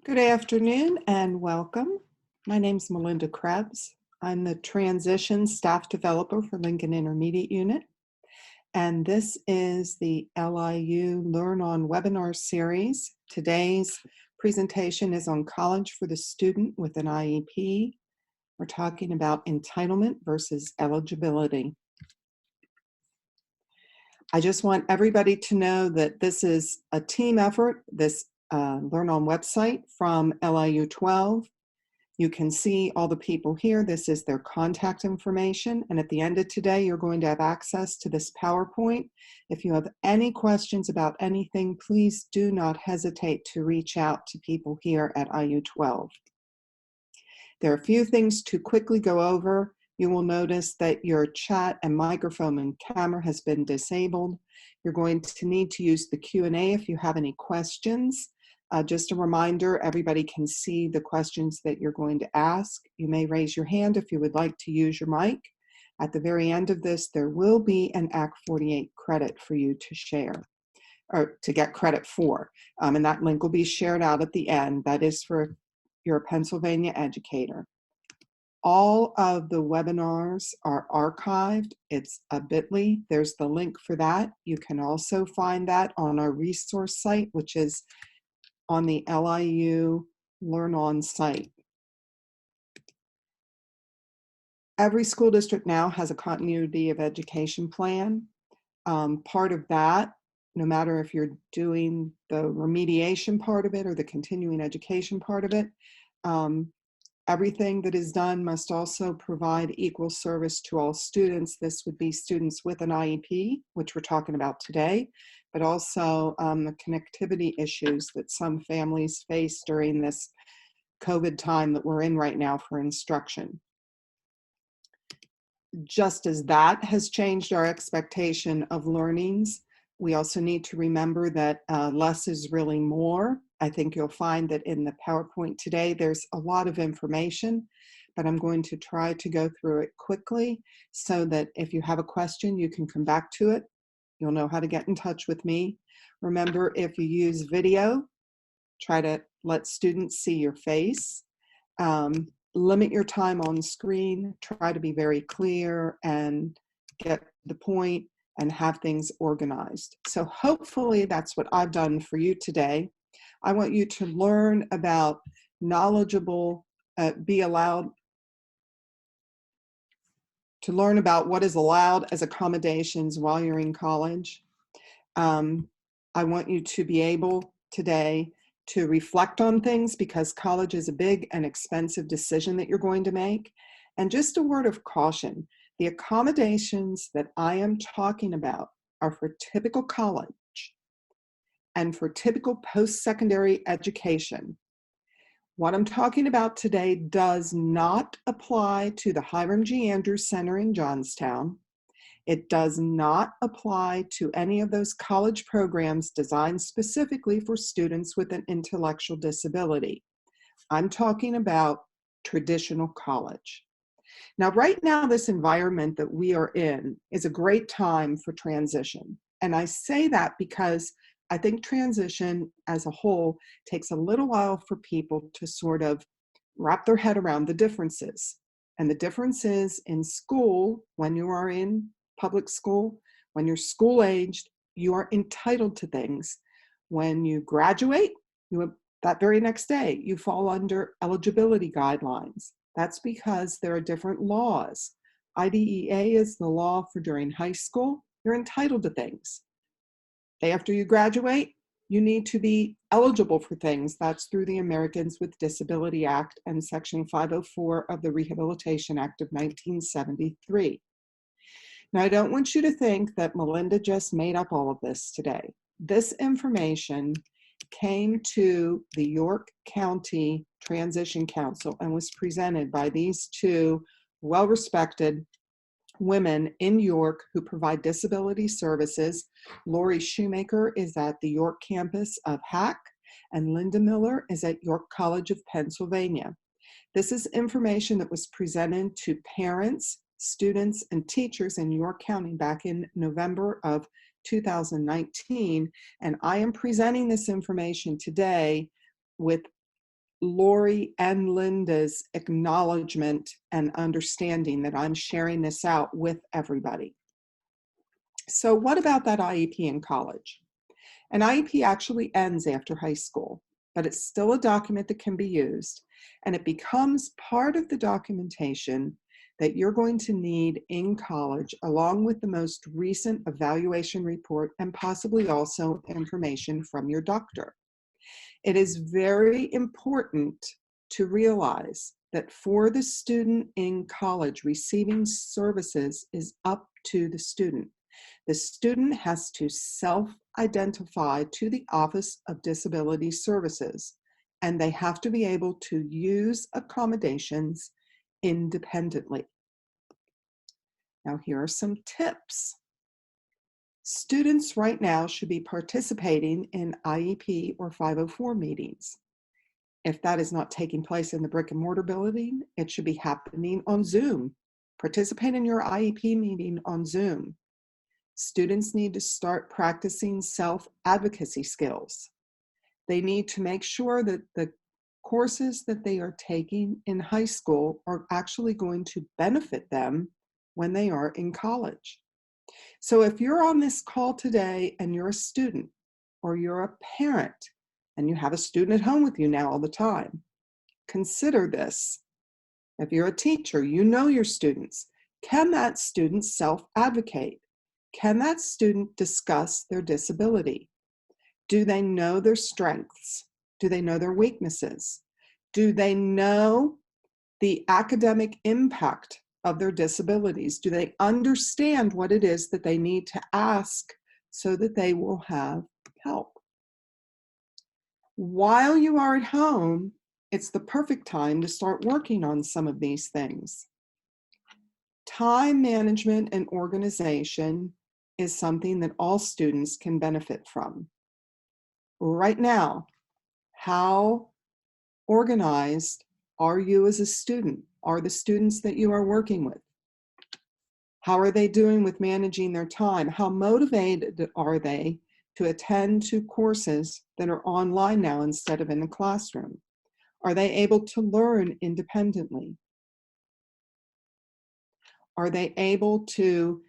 Good afternoon and welcome. My name's Melinda Krebs. I'm the Transition Staff Developer for Lincoln Intermediate Unit, and this is the LIU LearnOn webinar series. Today's presentation is on College for the Student with an IEP. We're talking about entitlement versus eligibility. I just want everybody to know that this is a team effort, this LearnOn website from LIU12. You can see all the people here. This is their contact information. And at the end of today, you're going to have access to this PowerPoint. If you have any questions about anything, please do not hesitate to reach out to people here at IU12. There are a few things to quickly go over. You will notice that your chat and microphone and camera has been disabled. You're going to need to use the Q&A if you have any questions. Just a reminder, everybody can see the questions that you're going to ask. You may raise your hand if you would like to use your mic. At the very end of this, there will be an ACC 48 credit for you to share, or to get credit for. And that link will be shared out at the end. That is for your Pennsylvania educator. All of the webinars are archived. It's a bit.ly. There's the link for that. You can also find that on our resource site, which is on the LIU LearnOn site. Every school district now has a continuity of education plan. Part of that, no matter if you're doing the remediation part of it or the continuing education part of it, everything that is done must also provide equal service to all students. This would be students with an IEP, which we're talking about today, but also the connectivity issues that some families face during this COVID time that we're in right now for instruction. Just as that has changed our expectation of learnings, we also need to remember that less is really more. I think you'll find that in the PowerPoint today, there's a lot of information, but I'm going to try to go through it quickly so that if you have a question, you can come back to it. You'll know how to get in touch with me. Remember, if you use video, try to let students see your face. Limit your time on screen. Try to be very clear and get the point and have things organized. So hopefully that's what I've done for you today. I want you to learn about to learn about what is allowed as accommodations while you're in college. I want you to be able today to reflect on things because college is a big and expensive decision that you're going to make. And just a word of caution, the accommodations that I am talking about are for typical college and for typical post-secondary education. What I'm talking about today does not apply to the Hiram G. Andrews Center in Johnstown. It does not apply to any of those college programs designed specifically for students with an intellectual disability. I'm talking about traditional college. Now, right now, this environment that we are in is a great time for transition. And I say that because I think transition as a whole takes a little while for people to sort of wrap their head around the differences. And the differences in school, when you are in public school, when you're school-aged, you are entitled to things. When you graduate, that very next day, you fall under eligibility guidelines. That's because there are different laws. IDEA is the law for during high school. You're entitled to things. After you graduate, you need to be eligible for things. That's through the Americans with Disability Act and Section 504 of the Rehabilitation Act of 1973. Now, I don't want you to think that Melinda just made up all of this today. This information came to the York County Transition Council and was presented by these two well-respected women in York who provide disability services. Lori Shoemaker is at the York campus of HACC, and Linda Miller is at York College of Pennsylvania. This is information that was presented to parents, students, and teachers in York County back in November of 2019, and I am presenting this information today with Lori and Linda's acknowledgement and understanding that I'm sharing this out with everybody. So what about that IEP in college? An IEP actually ends after high school, but it's still a document that can be used, and it becomes part of the documentation that you're going to need in college, along with the most recent evaluation report and possibly also information from your doctor. It is very important to realize that for the student in college, receiving services is up to the student. The student has to self-identify to the Office of Disability Services, and they have to be able to use accommodations independently. Now, here are some tips. Students right now should be participating in IEP or 504 meetings. If that is not taking place in the brick and mortar building, it should be happening on Zoom. Participate in your IEP meeting on Zoom. Students need to start practicing self-advocacy skills. They need to make sure that the courses that they are taking in high school are actually going to benefit them when they are in college. So if you're on this call today and you're a student or you're a parent and you have a student at home with you now all the time, consider this. If you're a teacher, you know your students. Can that student self-advocate? Can that student discuss their disability? Do they know their strengths? Do they know their weaknesses? Do they know the academic impact of their disabilities? Do they understand what it is that they need to ask so that they will have help? While you are at home, it's the perfect time to start working on some of these things. Time management and organization is something that all students can benefit from. Right now, how organized are you as a student? Are the students that you are working with? How are they doing with managing their time? How motivated are they to attend to courses that are online now instead of in a classroom? Are they able to learn independently? Are they able to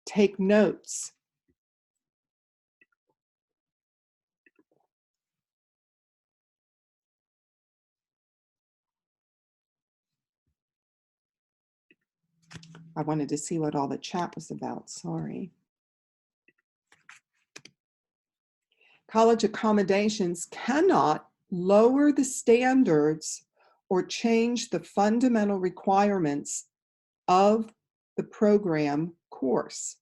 take notes? I wanted to see what all the chat was about, sorry. College accommodations cannot lower the standards or change the fundamental requirements of the program course.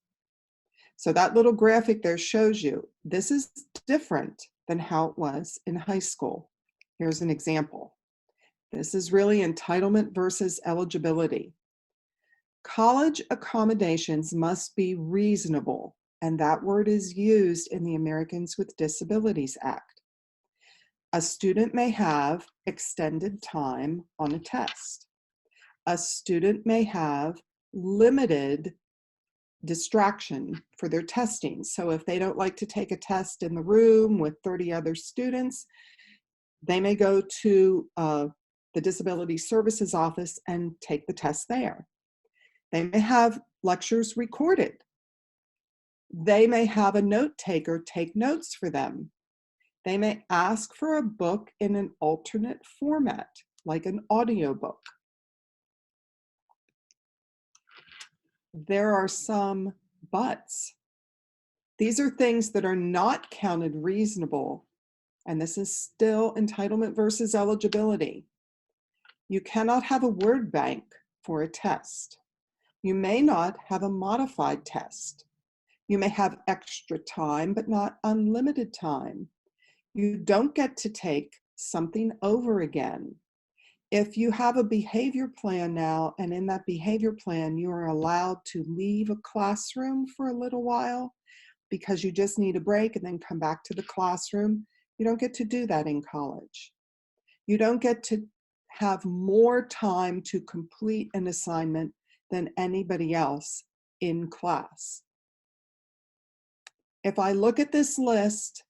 So that little graphic there shows you, this is different than how it was in high school. Here's an example. This is really entitlement versus eligibility. College accommodations must be reasonable, and that word is used in the Americans with Disabilities Act. A student may have extended time on a test. A student may have limited distraction for their testing. So if they don't like to take a test in the room with 30 other students, they may go to the Disability Services office and take the test there. They may have lectures recorded. They may have a note taker take notes for them. They may ask for a book in an alternate format, like an audiobook. There are some buts. These are things that are not counted reasonable, and this is still entitlement versus eligibility. You cannot have a word bank for a test. You may not have a modified test. You may have extra time, but not unlimited time. You don't get to take something over again. If you have a behavior plan now, and in that behavior plan, you are allowed to leave a classroom for a little while because you just need a break and then come back to the classroom, you don't get to do that in college. You don't get to have more time to complete an assignment than anybody else in class. If I look at this list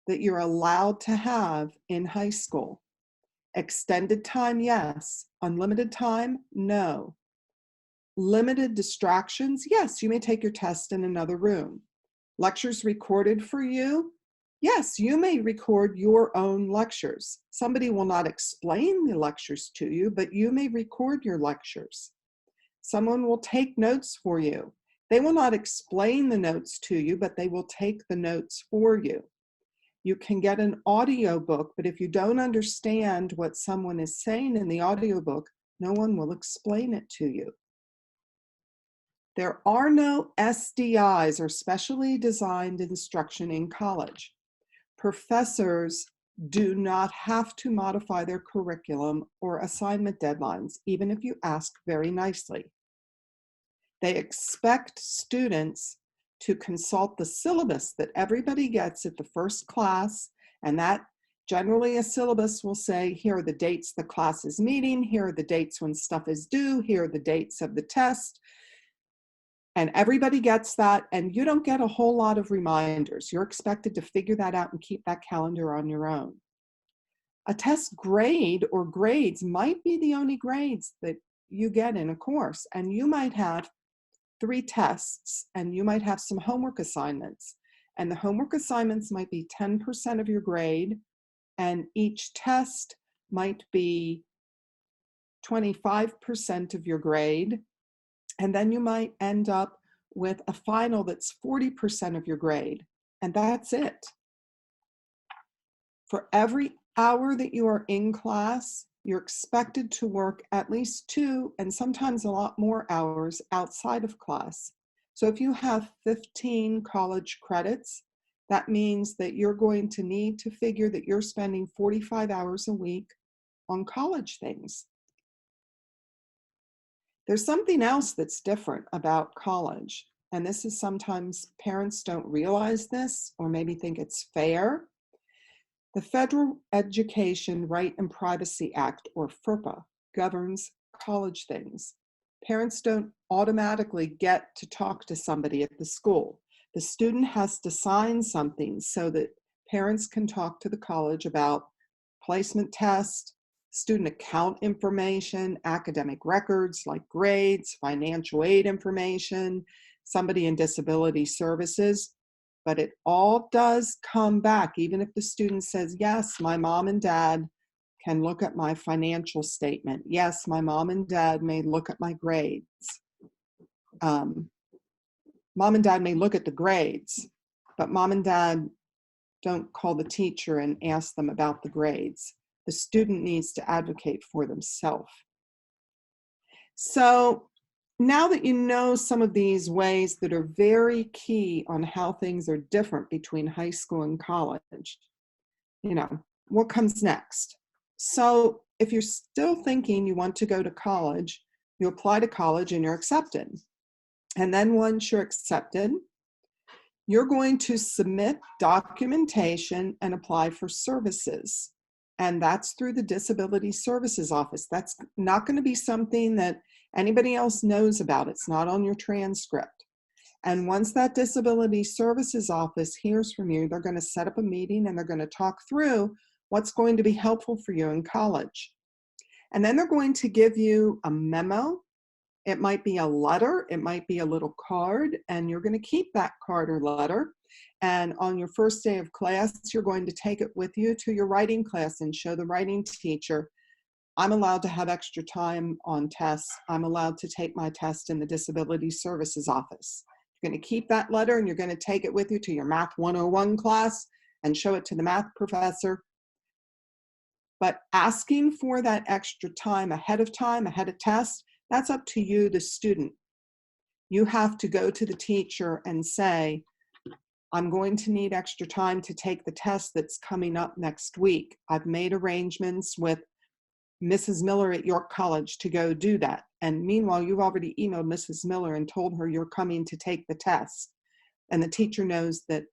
that you're allowed to have in high school, Extended time, yes. Unlimited time, no. Limited distractions, yes, you may take your test in another room. Lectures recorded for you, yes, you may record your own lectures. Somebody will not explain the lectures to you, but you may record your lectures. Someone will take notes for you. They will not explain the notes to you, but they will take the notes for you. You can get an audiobook, but if you don't understand what someone is saying in the audiobook, no one will explain it to you. There are no SDIs, or specially designed instruction, in college. Professors do not have to modify their curriculum or assignment deadlines, even if you ask very nicely. They expect students to consult the syllabus that everybody gets at the first class, and that generally a syllabus will say, here are the dates the class is meeting, here are the dates when stuff is due, here are the dates of the test, and everybody gets that, and you don't get a whole lot of reminders. You're expected to figure that out and keep that calendar on your own. A test grade or grades might be the only grades that you get in a course, and you might have 3 tests, and you might have some homework assignments, and the homework assignments might be 10% of your grade, and each test might be 25% of your grade, and then you might end up with a final that's 40% of your grade, and that's it. For every hour that you are in class, you're expected to work at least 2 and sometimes a lot more hours outside of class. So if you have 15 college credits, that means that you're going to need to figure that you're spending 45 hours a week on college things. There's something else that's different about college, and this is sometimes parents don't realize this or maybe think it's fair. The Federal Education Right and Privacy Act, or FERPA, governs college things. Parents don't automatically get to talk to somebody at the school. The student has to sign something so that parents can talk to the college about placement tests, student account information, academic records like grades, financial aid information, somebody in disability services. But it all does come back, even if the student says, yes, my mom and dad can look at my financial statement. Yes, my mom and dad may look at my grades. Mom and dad may look at the grades, but mom and dad don't call the teacher and ask them about the grades. The student needs to advocate for themselves. So now that you know some of these ways that are very key on how things are different between high school and college, what comes next? So if you're still thinking you want to go to college, you apply to college and you're accepted. And then once you're accepted, you're going to submit documentation and apply for services. And that's through the Disability Services Office. That's not going to be something that anybody else knows about. It's not on your transcript. And once that Disability Services Office hears from you, they're going to set up a meeting and they're going to talk through what's going to be helpful for you in college. And then they're going to give you a memo. It might be a letter, it might be a little card, and you're going to keep that card or letter. And on your first day of class, you're going to take it with you to your writing class and show the writing teacher, I'm allowed to have extra time on tests. I'm allowed to take my test in the Disability Services Office. You're going to keep that letter and you're going to take it with you to your Math 101 class and show it to the math professor. But asking for that extra time ahead of test, that's up to you, the student. You have to go to the teacher and say, I'm going to need extra time to take the test that's coming up next week. I've made arrangements with Mrs. Miller at York College to go do that. And meanwhile, you've already emailed Mrs. Miller and told her you're coming to take the test. And the teacher knows that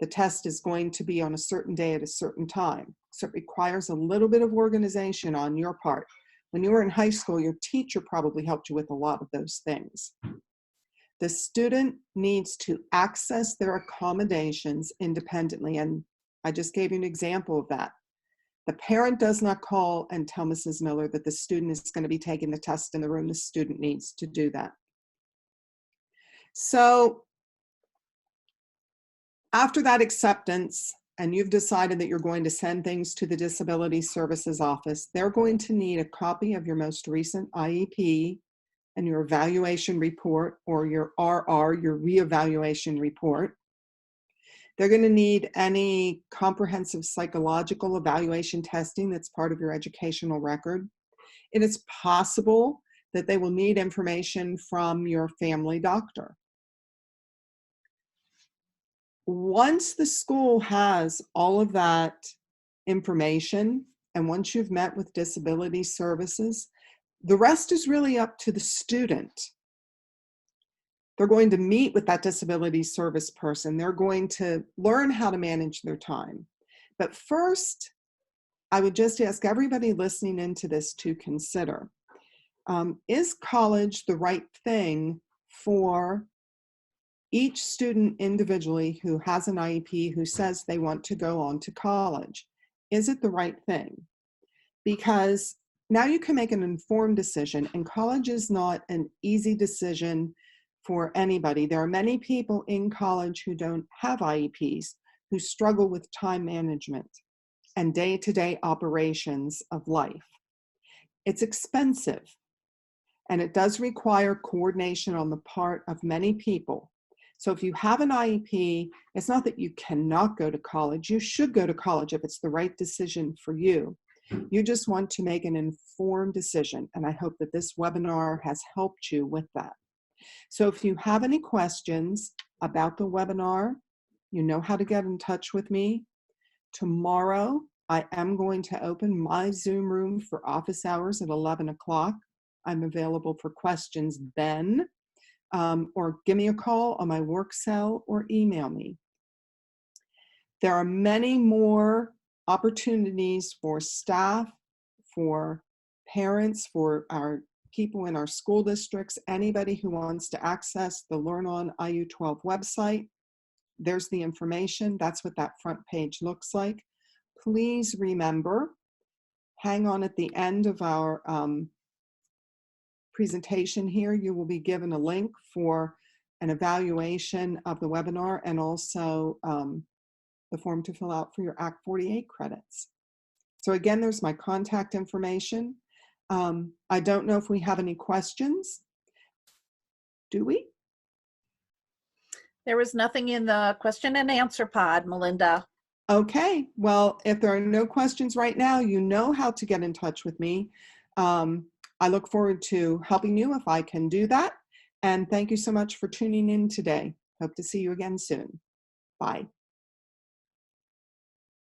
the test is going to be on a certain day at a certain time. So it requires a little bit of organization on your part. When you were in high school, your teacher probably helped you with a lot of those things. The student needs to access their accommodations independently, and I just gave you an example of that. The parent does not call and tell Mrs. Miller that the student is going to be taking the test in the room. The student needs to do that. So after that acceptance, and you've decided that you're going to send things to the Disability Services Office, they're going to need a copy of your most recent IEP and your evaluation report, or your RR, your reevaluation report. They're going to need any comprehensive psychological evaluation testing that's part of your educational record. It is possible that they will need information from your family doctor. Once the school has all of that information, and once you've met with disability services, the rest is really up to the student. They're going to meet with that disability service person. They're going to learn how to manage their time. But first, I would just ask everybody listening into this to consider, is college the right thing for each student individually who has an IEP, who says they want to go on to college? Is it the right thing? Because now you can make an informed decision, and college is not an easy decision for anybody. There are many people in college who don't have IEPs, who struggle with time management and day-to-day operations of life. It's expensive, and it does require coordination on the part of many people. So if you have an IEP, it's not that you cannot go to college. You should go to college if it's the right decision for you. You just want to make an informed decision, and I hope that this webinar has helped you with that. So if you have any questions about the webinar, you know how to get in touch with me. Tomorrow, I am going to open my Zoom room for office hours at 11 o'clock. I'm available for questions then, or give me a call on my work cell or email me. There are many more opportunities for staff, for parents, for our people in our school districts, anybody who wants to access the LearnOn IU12 website. There's the information. That's what that front page looks like. Please remember, hang on at the end of our presentation here. You will be given a link for an evaluation of the webinar, and also the form to fill out for your ACT 48 credits. So again, there's my contact information. I don't know if we have any questions. Do we? There was nothing in the question and answer pod, Melinda. Okay, well, if there are no questions right now, you know how to get in touch with me. I look forward to helping you if I can do that. And thank you so much for tuning in today. Hope to see you again soon. Bye.